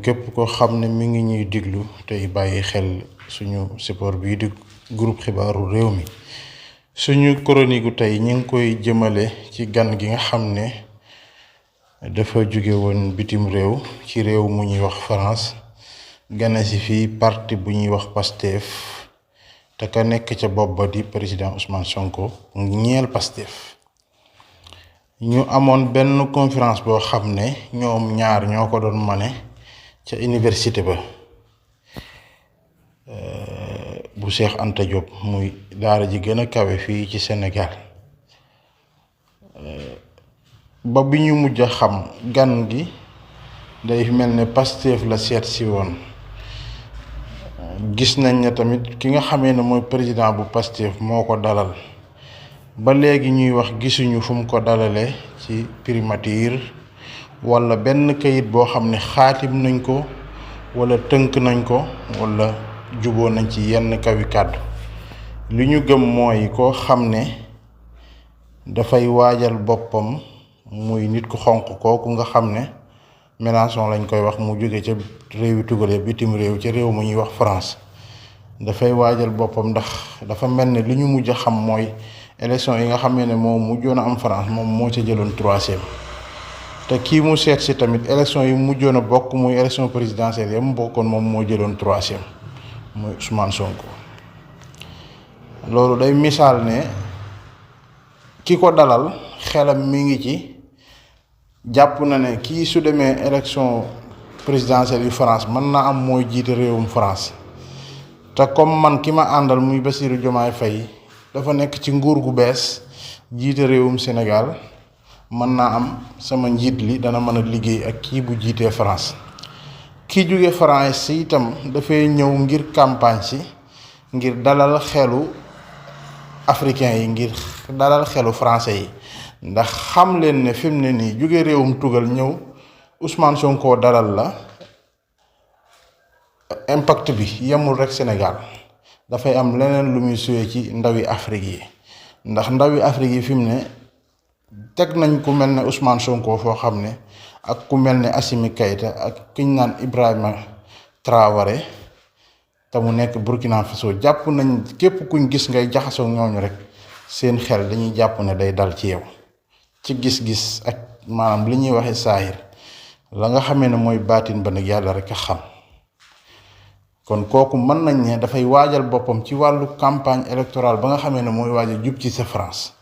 képp koo xam ne mi ngi ñuy diglu tey bàyyi xel suñu support bii di groupe xibaaru réew mi suñu chronique gu tey ñu ngi koy jëmale ci gan gi nga xam ne dafa jóge woon bitim réew ci réew mu ñuy wax France gane si fii parti bu ñuy wax Pastef te ka nekk ca bopp ba di président Ousmane Sonko ñeel Pastef ñu amoon benn conférence boo xam ne ñoom ñaar ñoo ko doon mane ca université ba bu Cheikh Anta Diop muy daara ji gën a kawe fii ci Sénégal ba bi ñu mujj a xam gan gi day mel ne Pastef la seet si woon gis nañ ne tamit ki nga xamee ne mooy président bu Pastef moo ko dalal ba léegi ñuy wax gisuñu fu mu ko dalale ci primature wala benn kayit boo xam ne xaatim nañ ko wala tënk nañ ko wala juboo nañ ci yenn kawi kàddu li ñu gëm mooy koo xam ne dafay waajal boppam muy nit ku xonq kooku nga xam ne Mélenchon lañ koy wax mu jóge ca réewi tugal bitim réew ca réew mu ñuy wax France dafay waajal boppam ndax dafa mel ne li ñu mujj a xam mooy élection yi nga xam ne moom mujjoon a am France moom moo ca jëloon 3e te kii mu seet si tamit élection yi mujjoon a bokk muy élection présidentielle ya mu bokkoon moom moo jëloon 3e muy Ousmane Sonko loolu day misaal ne ki ko dalal xelam mi ngi ci jàpp na ne kii su demee élection présidentielle yu France mën naa am mooy jiite réewum France te comme man ki ma àndal muy Bassirou Diomaye Faye dafa nekk ci nguur gu bees jiite réewum Sénégal mën naa am sama njiit li dana mën a liggéey ak kii bu jiitee France ki jóge France si itam dafay ñëw ngir campagne si ngir dalal xelu africain yi ngir dalal xelu français yi ndax xam leen ne fi mu ne nii jóge réewum tugal ñëw Ousmane Sonko dalal la impact bi yemul rek Sénégal dafay am leneen lu muy suyee ci ndawi Afrique yi ndax ndawi Afrique yi fi mu ne teg nañ ku mel ne Ousmane Sonko foo xam ne ak ku mel ne Assimi Goïta ak kiñ naan Ibrahima Traoré te mu nekk Burkina Faso jàpp nañ képp kuñ gis ngay jaxasoo ñooñu rek seen xel dañuy jàpp ne day dal ci yow ci gis-gis ak maanaam li ñuy waxe saahir la nga xamee ne mooy baatin ba nag yàlla rek a xam kon kooku mën nañ ne dafay waajal boppam ci wàllu campagne électorale ba nga xamee ne mooy waajal jub ci sa France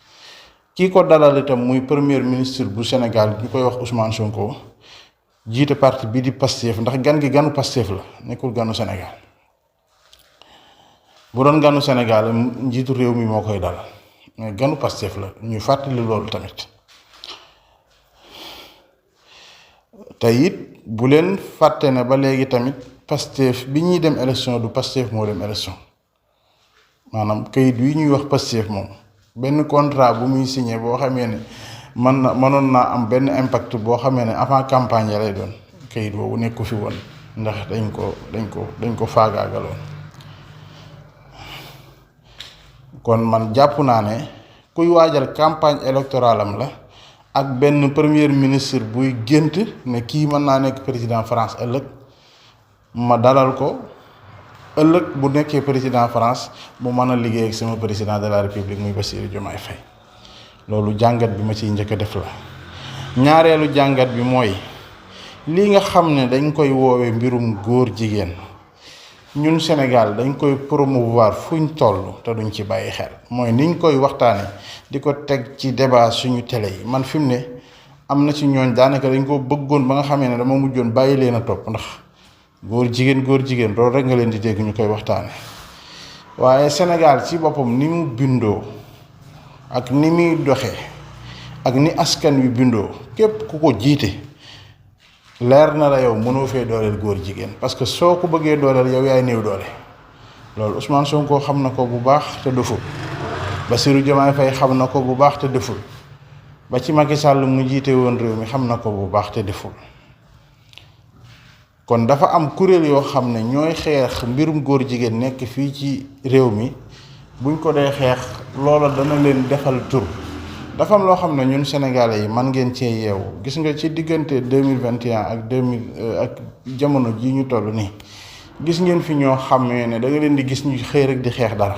kii ko dalal itam muy premier ministre bu Sénégal ñu koy wax Ousmane Sonko jiite parti bii di Pastef ndax gan gi ganu Pastef la nekkul ganu Sénégal bu doon ganu Sénégal njiitu réew mi moo koy dalal mais ganu Pastef la ñu fàttali loolu tamit te it bu leen fàtte ne ba léegi tamit Pastef bi ñuy dem élection du Pastef moo dem élection maanaam kayit yi ñuy wax Pastef moom benn contrat bu muy signé boo xamee ne mënoon naa am benn impact boo xamee ne avant campagne ya lay doon kayit boobu nekku fi woon ndax dañ ko faagaagaloon kon man jàpp naa ne kuy waajal campagne électorale am la ak benn premier ministre buy gént ne kii mën naa nekk président France ëllëg ma dalal ko ëllëg bu nekkee président France bu mën a liggéey ak sama président de la république muy Bassirou Diomaye Faye loolu jàngat bi ma ciy njëkk a def la ñaareelu jàngat bi mooy lii nga xam ne dañ koy woowee mbirum góor jigéen ñun Sénégal dañ koy promouvoir fuñ toll te duñ ci bàyyi xel mooy niñ koy waxtaane di ko teg ci débat suñu télé yi man fi mu ne am na ci ñooñ daanaka dañ ko bëggoon ba nga xamee ne dama mujjoon bàyyi leen a topp ndax góor jigéen loolu rek nga leen di dégg ñu koy waxtaane waaye Sénégal ci boppam ni mu bindoo ak ni muy doxee ak ni askan wi bindoo képp ku ko jiite leer na la yow mënoo fee dooleel góor jigéen parce que soo ko bëggee dooleel yow yaay néew doole loolu Ousmane Sonko xam na ko bu baax te deful Bassirou Diomaye Faye xam na ko bu baax te deful ba ci Macky Sall mu jiite woon réew mi xam na ko bu baax te deful kon dafa am kuréel yoo xam ne ñooy xeex mbirum góor jigéen nekk fii ci réew mi buñ ko dee xeex loola dana leen defal tur dafa am loo xam ne ñun sénégalais yi man ngeen cee yeewu gis nga ci diggante 2021 ak 2000 ak jamono ji ñu toll nii gis ngeen fi ñoo xamee ne da nga leen di gis ñu xëy rek di xeex dara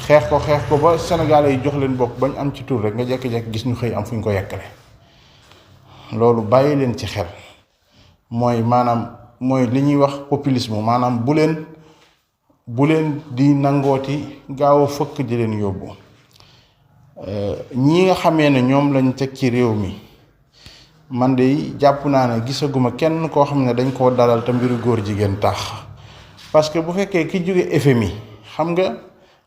xeex ko ba sénégalais yi jox leen bopp bañ am ci tur rek nga jekki-jekki gis ñu xëy am fu ñu ko yekkale loolu bàyyi leen ci xel mooy li ñuy wax populisme maanaam bu leen di nangooti gaaw a fëkk di leen yóbbu ñi nga xamee ne ñoom lañ teg ci réew mi man de jàpp naa ne gisaguma kenn koo xam ne dañ koo dalal te mbiru góor jigéen tax parce que bu fekkee ki jóge FMI xam nga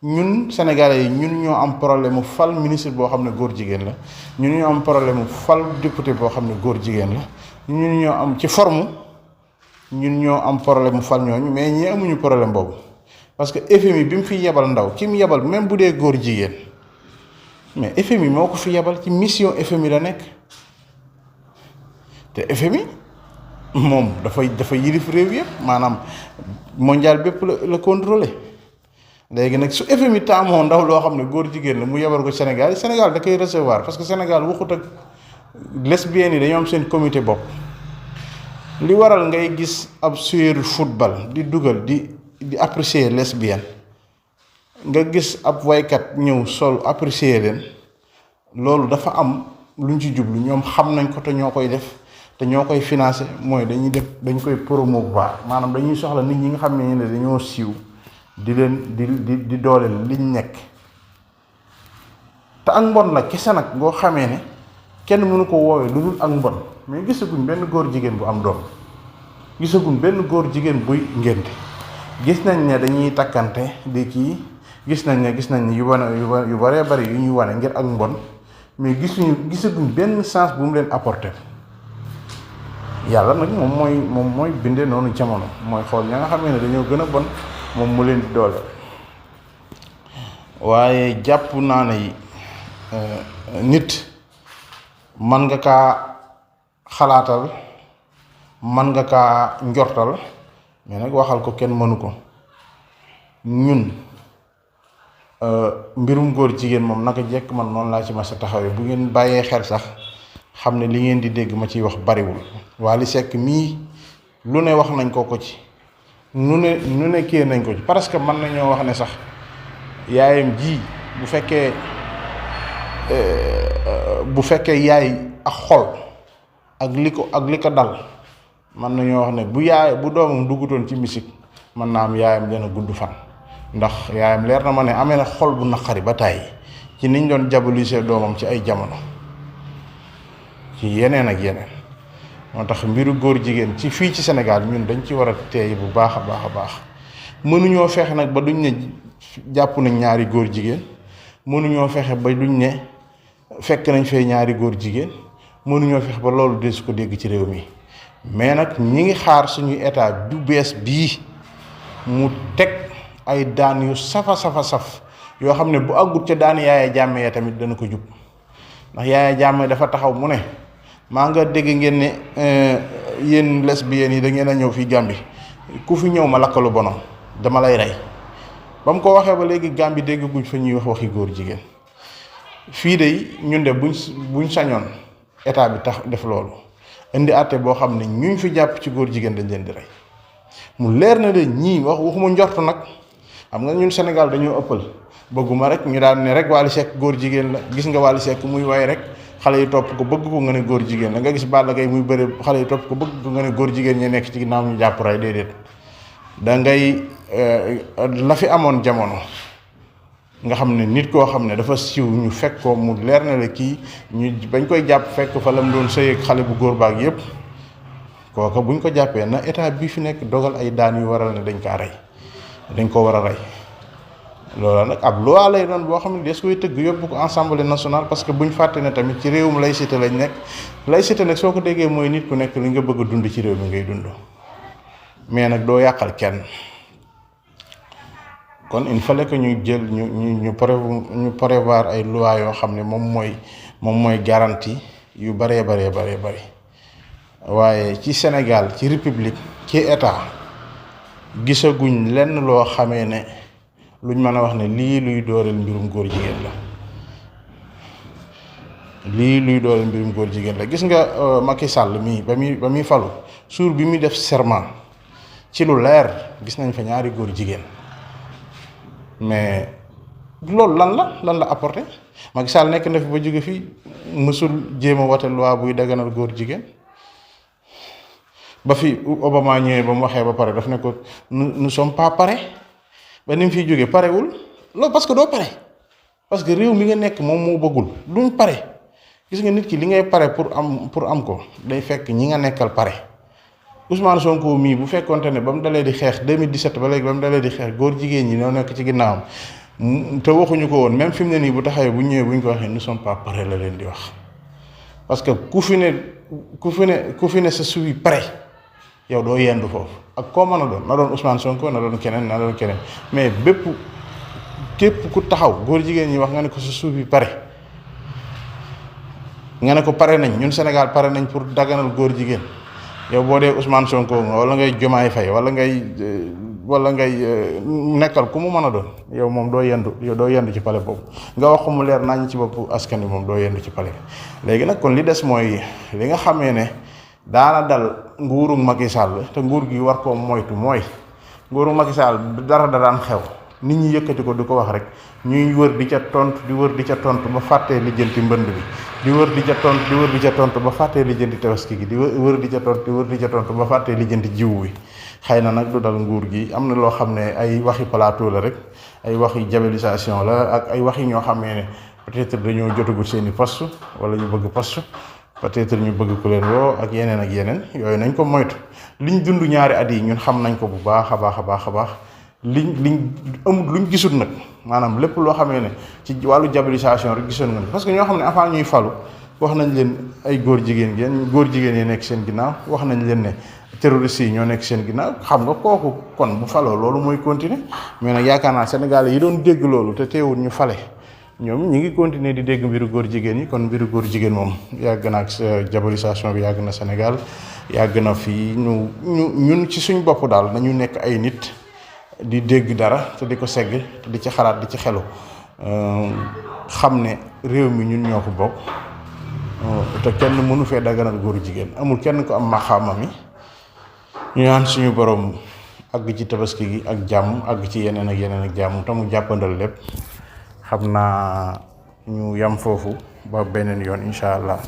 ñun sénégalais yi ñun ñoo am problème mu fal ministre boo xam ne góor jigéen la ñun ñoo am problème mu fal député boo xam ne góor jigéen la ñun ñoo am ci forme ñun ñoo am problème mu fal ñooñu mais ñi amuñu problème boobu parce que FMI bi mu fi yebal ndaw ki mu yebal même bu dee góor jigéen mais FMI moo ko fi yebal ci mission FMI la nekk te FMI moom dafa yilif réew yëpp maanaam mondial bépp la contrôlé léegi nag su FMI taamoo ndaw loo xam ne góor jigéen la mu yebal ko Sénégal da koy recevoir parce que Sénégal waxut ak lesbiennes yi dañoo am seen comité bopp li waral ngay gis ab joueur football di dugal di apprécier lesbienne nga gis ab waykat ñëw sol apprécier leen loolu dafa am luñ ci jublu ñoom xam nañ ko te ñoo koy def te ñoo koy financé mooy dañ koy promouvoir maanaam dañuy soxla nit ñi nga xam ne dañoo siiw di leen di dooleel liñ nekk te ak mbon la kese nag ngoo xamee ne kenn mënu ko woowee lu dul ak mbon mais gisaguñ benn góor jigéen bu am doom gisaguñ benn góor jigéen buy ngénte gis nañ ne dañuy takkante di kii gis nañ ne yu baree bari yu ñuy wane ngir ak mbon mais gisaguñ benn sens bu mu leen apporter yàlla nag moom mooy bindee noonu jamono mooy xool ña nga xam ne dañoo gën a bon moom mu leen di doole waaye jàpp naa ne nit man nga kaa xalaatal man nga kaa njortal mais nag waxal ko kenn mënu ko ñun mbirum góor jigéen moom naka jekk man noonu laa ci mas a taxawee bu ngeen bàyyee xel sax xam ne li ngeen di dégg ma ciy wax bariwul Wally Seck mii lu ne wax nañ ko ci nu ne kii nañ ko ci parce que mën nañoo wax ne sax yaayam ji bu fekkee yaay ak xol ak li ko dal mën nañoo wax ne bu doomam duggutoon ci musique mën naa am yaayam dana gudd fan ndax yaayam leer na ma ne amee na xol bu naqari ba tàyyi ci niñ doon diaboliser doomam ci ay jamono ci yeneen ak yeneen moo tax mbiru góor jigéen ci fii ci Sénégal ñun dañ ci war a teey bu baax a baax mënuñoo fexe nag ba duñ ne jàpp nañ ñaari góor jigéen mënuñoo fexe ba duñ ne fekk nañ fee ñaari góor jigéen mënuñoo fexe ba loolu desu ko dégg ci réew mi mais nag ñi ngi xaar suñu état bu bees bii mu teg ay daan yu saf yoo xam ne bu àggut ca daan Yaaya Jammeh ya tamit dana ko jub ndax Yaaya Jammeh dafa taxaw mu ne maa nga dégg ngeen ne yéen lesbiennes yi da ngeen a ñëw fii Gambie ku fi ñëw ma lakkalu bonam dama lay rey ba mu ko waxee ba léegi Gambie dégg guñ fa ñuy wax waxi góor jigéen fii de ñun de buñ sañoon état bi tax def loolu indi àtte boo xam ne ñuñ fi jàpp ci góor jigéen dañ leen di rey mu leer na de ñii waxuma njort nag xam nga ñun Sénégal dañoo ëppal bëgguma rek ñu daan ne rek Wally Seck góor jigéen la gis nga Wally Seck muy way rek xale yi topp ko bëgg ko nga ne góor jigéen la nga gis Balla Gaye muy bëre xale yi topp ko bëgg ko nga ne góor jigéen ñi nekk ci ginnaaw ñu jàpp rey déedéet da ngay la fi amoon jamono nga xam ne nit koo xam ne dafa siiw ñu fekk ko mu leer na la kii ñu bañ koy jàpp fekk fa la mu doon sëy ak xale bu góor baag yépp kooka buñ ko jàppee na état bi fi nekk dogal ay daan yu waral ne dañ kaa rey dañ ko war a rey loola nag ab loi lay doon boo xam ne des koy tëgg yóbbu ko Assemblée nationale parce que buñ fàtte ne tamit ci réewum laïcité lañ nekk laïcité nag soo ko déggee mooy nit ku nekk li nga bëgg a dund ci réew mi ngay dund mais nag doo yàqal kenn kon il fallait que ñu jël ñu prévoir ay loi yoo xam ne moom mooy garantie yu bëree bëri waaye ci Sénégal ci république ci état gisaguñ lenn loo xamee ne luñ mën a wax ne lii luy dooleel mbirum góor jigéen la lii luy doole mbirum góor jigéen la. gis nga Macky Sall mii ba muy falu suur bi muy def serment ci lu leer gis nañ fa ñaari góor jigéen mais loolu lan la apporté. Macky Sall nekk na fi ba jóge fii mësul jéem a wote loi buy daganal góor jigéen. ba fi Obama ñëwee ba mu waxee ba pare daf ne ko nous sommes pas prêts ba ni mu fiy jógee parewul loolu parce que doo pare parce que réew mi nga nekk moom moo bëggul duñ pare. gis nga nit ki li ngay pare pour am ko day fekk ñi nga nekkal pare. Ousmane Sonko mii bu fekkonte ne ba mu dalee di xeex 2017 ba léegi ba mu dalee di xeex góor jigéen ñi ñoo nekk ci ginnaawam te waxuñu ko woon même fi mu ne nii bu taxawee bu ñëwee bu ñu ko waxee nous sommes pas prêts la leen di wax. parce que ku fi ne sa suivi pare yow doo yendu foofu ak koo mën a doon na doon Ousmane Sonko na doon keneen mais képp ku taxaw góor jigéen ñi wax nga ne ko sa suivi pare. nga ne ko pare nañ ñun Sénégal pare nañ pour daganal góor jigéen yow boo dee Ousmane Sonko wala ngay Diomaye Faye wala ngay nekkal ku mu mën a doon yow moom doo yendu ci pale boobu nga wax ko mu leer nañ ci bopp askan wi moom doo yendu ci pale. léegi nag kon li des mooy li nga xamee ne daana dal nguuru Macky Sall te nguur gi war koo moytu mooy nguuru Macky Sall dara da daan xew nit ñi yëkkati ko di ko wax rek ñuy wër di ca tontu ba fàttee lijjanti mbënd bi di wër di ca tontu ba fàttee lijjanti tabaski gi di wër di ca tontu ba fàttee lijjanti jiwu wi. xëy na nag du dal nguur gi am na loo xam ne ay waxi plateau la rek ay waxi diabolisation la ak ay waxi ñoo xamee ne peut-être dañoo jotagul seeni poste wala ñu bëgg poste peut-être ñu bëgg ku leen woo ak yeneen yooyu nañ ko moytu. liñ dund ñaari at yi ñun xam nañ ko bu baax a baax liñ amul luñ gisul nag maanaam lépp loo xamee ne ci wàllu diabolisation rek gisoon nga parce que ñoo xam ne avant ñuy falu wax nañ leen ay góor jigéen yi nekk seen ginnaaw wax nañ leen ne terroristes yi ñoo nekk seen ginnaaw xam nga kooku kon bu faloo loolu mooy continuer mais nag yaakaar naa Sénégalais yi doon dégg loolu te teewul ñu fale ñoom ñi ngi continuer di dégg mbiru góor jigéen yi kon mbiru góor jigéen moom yàgg na ak diabolisation bi yàgg na Sénégal yàgg na fii ñun ci suñ bopp daal nañu nekk ay nit di dégg dara te di ko segg te di ci xalaat di ci xelu xam ne réew mi ñun ñoo ko bokk te kenn mënu fee daganal góor jigéen amul kenn ko am maxaama mi ñu ñaan suñu borom àgg ci tabaski gi ak jàmm àgg ci yeneen ak jàmm te mu jàppandal lépp xam naa ñu yam foofu ba beneen yoon incha allah.